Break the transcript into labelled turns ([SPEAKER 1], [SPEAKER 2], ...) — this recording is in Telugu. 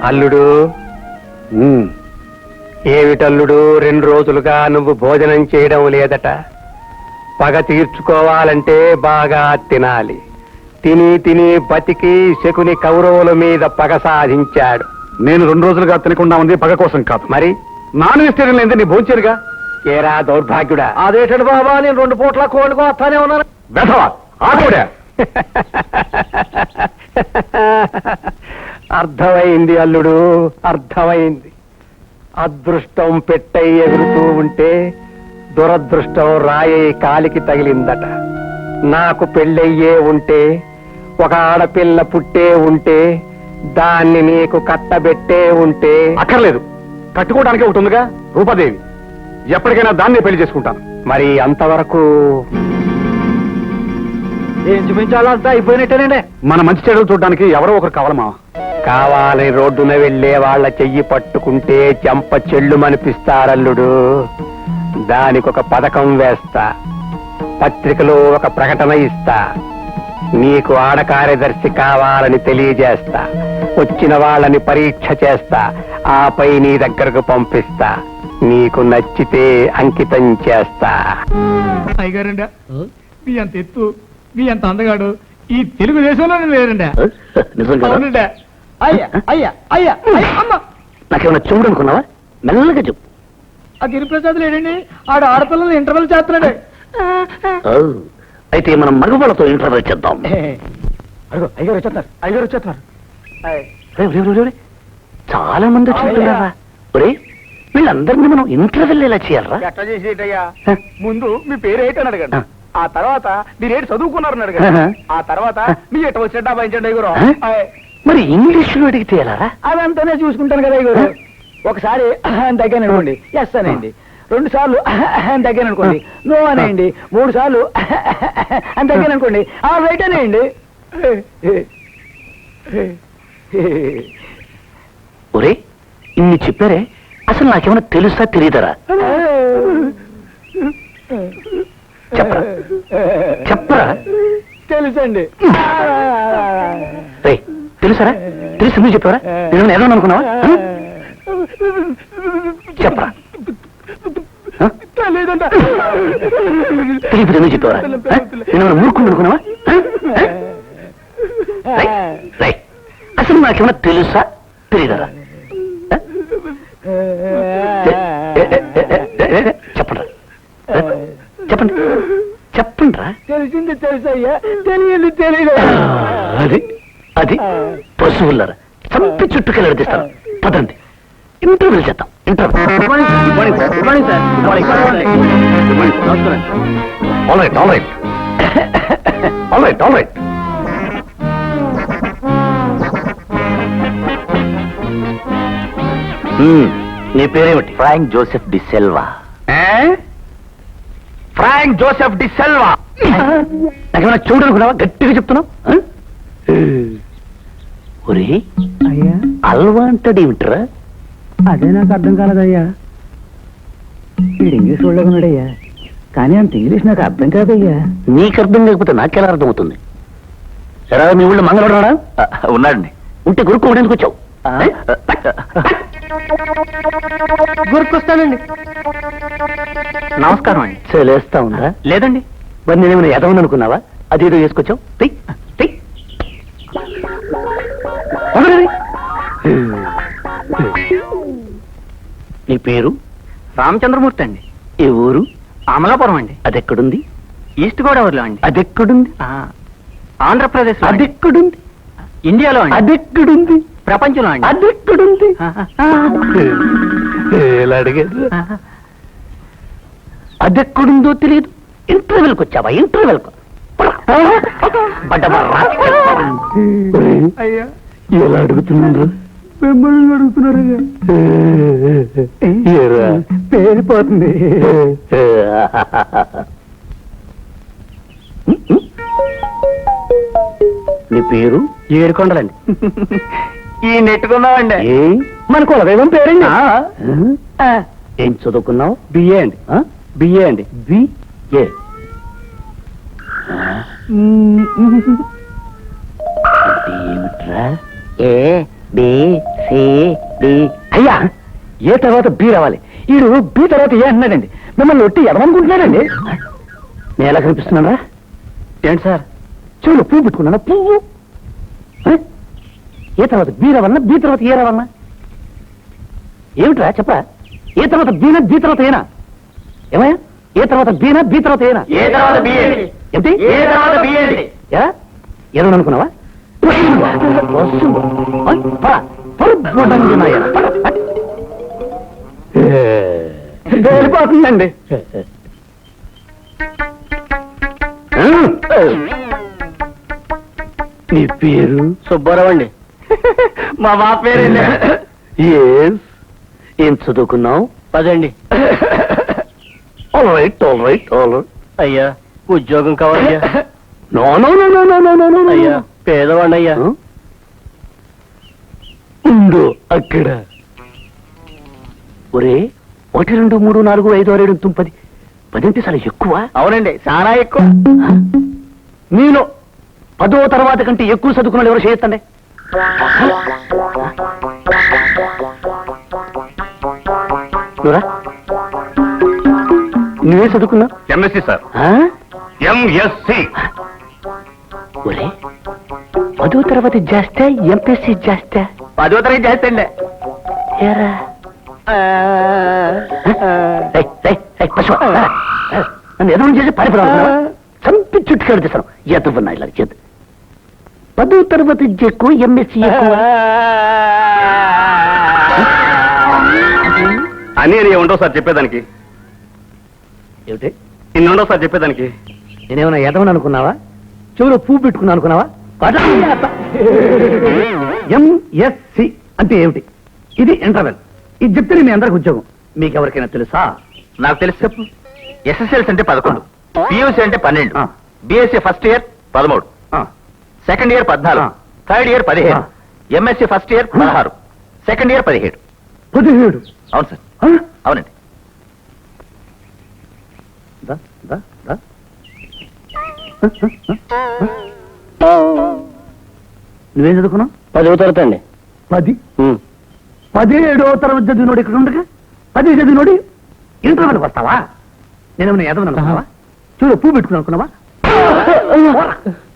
[SPEAKER 1] అల్లుడు ఏమిటల్లుడు 2 రోజులుగా నువ్వు భోజనం చేయడం లేదట. పగ తీర్చుకోవాలంటే బాగా తినాలి. తిని తిని బతికి శకుని కౌరవుల మీద పగ సాధించాడు.
[SPEAKER 2] నేను 2 రోజులుగా తినకుండా ఉంది పగ కోసం కాదు.
[SPEAKER 1] మరి
[SPEAKER 2] నాన్ వెజిటేరియన్ లేదు, నీ భోంచేరుగా.
[SPEAKER 1] ఏరా దౌర్భాగ్యుడా,
[SPEAKER 2] అదేటడు బాబా, నేను 2 పూట్ల కోడుకో వస్తానే ఉన్నాను. బెధవా ఆకోడా.
[SPEAKER 1] అర్థమైంది అల్లుడు, అర్థమైంది. అదృష్టం పెట్టై ఎగురుతూ ఉంటే దురదృష్టం రాయే కాలికి తగిలిందట. నాకు పెళ్ళయ్యే ఉంటే, ఒక ఆడపిల్ల పుట్టే ఉంటే, దాన్ని నీకు కట్టబెట్టే ఉంటే.
[SPEAKER 2] అక్కర్లేదు, కట్టుకోవడానికి ఒకటి ఉందిగా, రూపాదేవి. ఎప్పటికైనా దాన్నే పెళ్లి చేసుకుంటాను.
[SPEAKER 1] మరి అంతవరకు
[SPEAKER 2] ఏం చూపించాలంతా అయిపోయినట్టేనండి. మన మంచి చెడులు చూడడానికి ఎవరో ఒకరు కావాలమా.
[SPEAKER 1] కావాలని రోడ్డున వెళ్లే వాళ్ళ చెయ్యి పట్టుకుంటే చెంప చెల్లుమనిపిస్తారల్లుడు. దానికొక పథకం వేస్తా, పత్రికలో ఒక ప్రకటన ఇస్తా, నీకు ఆడ కార్యదర్శి కావాలని తెలియజేస్తా, వచ్చిన వాళ్ళని పరీక్ష చేస్తా, ఆపై నీ దగ్గరకు పంపిస్తా. నీకు నచ్చితే అంకితం చేస్తా.
[SPEAKER 3] అయ్యగారండా, మీ అంత ఎత్తు, మీ అంత అందగాడు ఈ తెలుగుదేశంలోనే లేరండా. అవునండా. అయ్యా అయ్యా అయ్యా అమ్మ,
[SPEAKER 2] నాకేమైనా చెవుడు అనుకున్నావా? మెల్లగా చెప్పు.
[SPEAKER 3] ఆ గిరిప్రసాద్ లేడండి, ఆడ ఆడపిల్లలు ఇంటర్వెల్ చేస్తున్నాడు.
[SPEAKER 2] అయితే మనం మగవాళ్ళతో ఇంటర్వ్యూ చేద్దాం.
[SPEAKER 3] అయ్యగారు వచ్చేస్తున్నారు, అయ్యగారు వచ్చేస్తున్నారు.
[SPEAKER 2] చాలా మంది వచ్చేస్తున్నారా? ఒరే, వీళ్ళందరినీ మనం ఇంటర్వ్యూ ఎలా చేయాలరా?
[SPEAKER 3] ఎట్లా చేసేటయ్యా, ముందు మీ పేరు ఏంటని అడగండి, ఆ తర్వాత మీరేంటి చదువుకున్నారని అడగండి, ఆ తర్వాత మీ ఎట్ట వచ్చే డబ్బాయించండి అయ్యగారు.
[SPEAKER 2] మరి ఇంగ్లీష్ లో అడిగితే ఎలారా?
[SPEAKER 3] అదంతానే చూసుకుంటాను కదా అయ్యగారు. ఒకసారి తగ్గాననుకోండి ఎస్ అనేయండి, 2 సార్లు తగ్గాననుకోండి నో అనేయండి, 3 సార్లు తగ్గాననుకోండి రైట్ అనేయండి.
[SPEAKER 2] ఒరే, ఇన్ని చెప్పారే, అసలు నాకేమైనా తెలుసా తెలియదరా? చెప్పరా చెప్పరా?
[SPEAKER 3] తెలుసండి.
[SPEAKER 2] తెలుసారా? తెలిసి నువ్వు చెప్పారా? నేను ఏదో అనుకున్నావా? చెప్పరా? తెలియదు నువ్వు చెప్పావరా? నేను మూర్ఖుడు అనుకున్నావా? అసలు నాకేమైనా తెలుసా తెలియదరా? చెప్పండి చెప్పండి చెప్పండి రా.
[SPEAKER 3] తెలిసింది తెలుసయ్యా, తెలియదు తెలియదు.
[SPEAKER 2] అది అది పశువులరా, చంపి చుట్టుకెళ్ళి అడిగిస్తాను. పదండి, ఇంటర్వ్యూ చేద్దాం. నీ పేరేమిటి?
[SPEAKER 1] Frank Joseph De Selva.
[SPEAKER 2] Frank Joseph De Selva. నాకేమైనా చూడనుకున్నావా? గట్టిగా చెప్తున్నావు. ఒరే,
[SPEAKER 3] అయ్యా
[SPEAKER 2] అల్వా అంటాడు ఏమిట్రా?
[SPEAKER 3] అదే నాకు అర్థం కాలేదయ్యా. వీడు ఇంగ్లీష్ వాళ్ళకున్నాడయ్యా, కానీ అంత ఇంగ్లీష్ నాకు అర్థం కాదయ్యా.
[SPEAKER 2] నీకు అర్థం కాకపోతే నాకెలా అర్థం అవుతుంది? ఎరా, మీ ఊళ్ళో మంగళవాడా?
[SPEAKER 1] ఉన్నాడండి.
[SPEAKER 2] ఉంటే గురుకోవడానికి వచ్చావు.
[SPEAKER 3] గుర్తొస్తానండి.
[SPEAKER 2] నమస్కారం అండి. చలేస్తా ఉందా?
[SPEAKER 3] లేదండి.
[SPEAKER 2] మరి నేనేమైనా ఎదవని అనుకున్నావా? అదేదో వేసుకొచ్చావు. నీ పేరు?
[SPEAKER 3] రామచంద్రమూర్తి అండి.
[SPEAKER 2] ఏ ఊరు?
[SPEAKER 3] అమలాపురం అండి.
[SPEAKER 2] అదెక్కడుంది?
[SPEAKER 3] ఈస్ట్ గోదావరిలో అండి.
[SPEAKER 2] అదెక్కడుంది?
[SPEAKER 3] ఆంధ్రప్రదేశ్.
[SPEAKER 2] అదెక్కడుంది?
[SPEAKER 3] ఇండియాలో అండి.
[SPEAKER 2] అదెక్కడుంది?
[SPEAKER 3] ప్రపంచంలో అండి.
[SPEAKER 2] అదెక్కడుంది? ఎలా అడిగేది? అదెక్కడుందో తెలియదు. ఇంటర్వ్యూలకు వచ్చావా? ఇంటర్వ్యూలకు
[SPEAKER 3] అయ్యా,
[SPEAKER 2] ఎలా అడుగుతున్నారు?
[SPEAKER 3] మిమ్మల్ని అడుగుతున్నారయ్యా. పేరిపోతుంది.
[SPEAKER 2] నీ పేరు?
[SPEAKER 3] ఏడుకొండలండి. ఈ నెట్టుకున్నామండి.
[SPEAKER 2] మన కులదైవం పేరండి. ఏం చదువుకున్నావు?
[SPEAKER 3] బిఏ అండి. బిఏ అండి.
[SPEAKER 2] బిఏ. ఏమిట్రా? ఏ బి
[SPEAKER 3] అయ్యా ఏ తర్వాత బి రావాలి ఈడు బి తర్వాత ఏ అన్నాడండి మిమ్మల్ని ఒట్టి ఎడమనుకుంటున్నాడండి నేను ఎలా కనిపిస్తున్నానా ఏంటి సార్ చెవులు పువ్వు పెట్టుకున్నానా పువ్వు ఏ తర్వాత బి రావాలన్నా బి తర్వాత ఏ రావాలన్నా ఏమిట్రా చెప్పరా ఏ తర్వాత బీనా బి తర్వాత ఏనా ఏమయ్యా ఏ తర్వాత బీనా బి తర్వాత ఏనా ఏంటి ఏమనుకున్నావా వెళ్ళిపోతుందండి నీ పేరు
[SPEAKER 2] సుబ్బారావు అండి
[SPEAKER 3] మా బాబు పేరు ఏం చదువుకున్నావు
[SPEAKER 2] పదండి
[SPEAKER 3] ఆల్ రైట్
[SPEAKER 2] అయ్యా ఉద్యోగం కావాలయ్యా
[SPEAKER 3] no no no no no no no
[SPEAKER 2] అయ్యా పేదవాడి అయ్యా
[SPEAKER 3] ఉండు అక్కడ ఒరే 1 2 3 4 5 6 7 8 10 అంటే చాలా ఎక్కువ
[SPEAKER 2] అవునండి చాలా ఎక్కువ
[SPEAKER 3] మీలో 10వ తర్వాత కంటే ఎక్కువ చదువుకున్నాడు ఎవరు చేయొద్దండి నువ్వే చదువుకున్నావు
[SPEAKER 2] ఎంఎస్సి సార్ ఎంఎస్సి
[SPEAKER 3] ఒరే 10వ తరగతి చేస్తే ఎంపీసీ చేస్తే
[SPEAKER 2] 10వ తరగతి చేస్తండి
[SPEAKER 3] ఏరా నన్ను ఎదురు చేసి పరిపడాలి చంపి చుట్టుకెళ్ళి చేస్తాను ఎదురున్నా ఇలా చేద్దు 10వ తరగతి ఎక్కువ ఎంఎస్సీ ఎక్కువ
[SPEAKER 2] అని ఉండవు సార్ చెప్పేదానికి
[SPEAKER 3] ఏమిటి
[SPEAKER 2] ఇన్ని ఉండవు సార్ చెప్పేదానికి
[SPEAKER 3] నేనేమన్నా ఎదవని అనుకున్నావా చెవులో పువ్వు పెట్టుకున్నా అనుకున్నావా ఎంఎస్సి అంటే ఏమిటి ఇది ఇంటర్వెల్ ఇది చెప్తే మీ అందరికి ఉద్యోగం మీకు ఎవరికైనా తెలుసా
[SPEAKER 2] నాకు తెలిసి చెప్పు ఎస్ఎస్ఎల్సి అంటే 11 పియూసీ అంటే 12 BSc first year 13 second year 14 third year 15 MSc first year 16 second year 17
[SPEAKER 3] 17
[SPEAKER 2] అవును సార్ అవునండి
[SPEAKER 3] నువ్వేం చదువుకున్నావు
[SPEAKER 2] 10వ తరగతి అండి
[SPEAKER 3] 17వ తరగతి చదివినోడు ఇక్కడ ఉండగా 10 చదివినోడు ఇంటర్వెల్కి వస్తావా నేనేమన్నా ఎదవని అనుకున్నావా చూడు పువ్వు పెట్టుకుని అనుకున్నావా